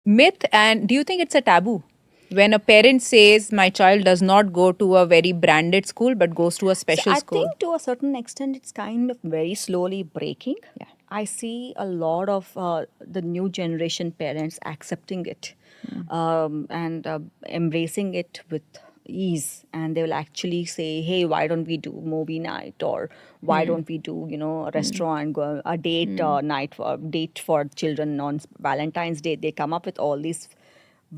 Myth, and do you think it's a taboo? When a parent says my child does not go to a very branded school but goes to a So special I school. think to a certain extent, it's kind of very slowly breaking. Yeah. I see a lot of the new generation parents accepting it and embracing it with ease, and they will actually say, "Hey, why don't we do movie night, or why don't we do a restaurant, go a date night for date for children on Valentine's Day?" They come up with all these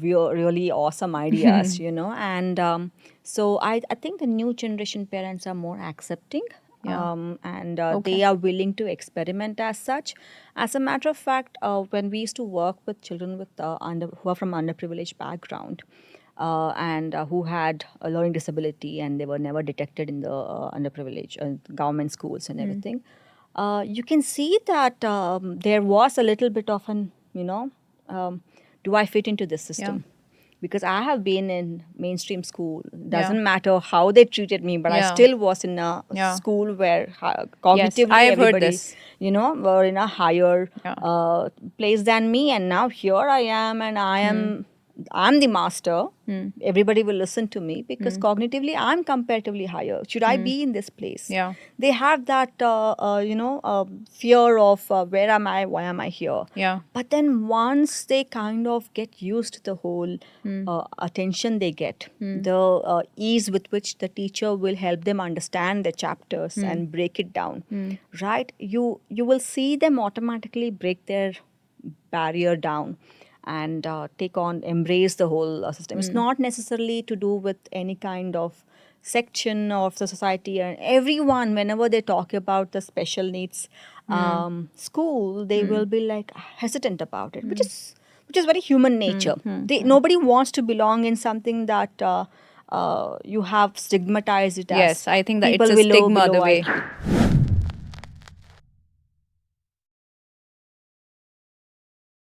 really awesome ideas, and so I think the new generation parents are more accepting, Yeah. and Okay. they are willing to experiment as such. As a matter of fact, when we used to work with children with who are from underprivileged background, and who had a learning disability and they were never detected in the underprivileged government schools and everything, you can see that there was a little bit of an, do I fit into this Yeah. system? Because I have been in mainstream school. Yeah. Doesn't matter how they treated me, but I Yeah. still was in a Yeah. school where Yes, I cognitively have heard everybody, this. were in a higher Yeah. place than me. And now here I am, and I'm the master. Everybody will listen to me because cognitively I'm comparatively higher. Should I be in this place? Yeah. They have that fear of where am I, why am I here? Yeah. But then once they kind of get used to the whole attention they get, the ease with which the teacher will help them understand the chapters and break it down, right? You will see them automatically break their barrier down and embrace the whole system. It's not necessarily to do with any kind of section of the society, and everyone, whenever they talk about the special needs school, they will be like hesitant about it, which is very human nature. Nobody wants to belong in something that you have stigmatized it as Yes, I think that it's people a below stigma below the way. IQ.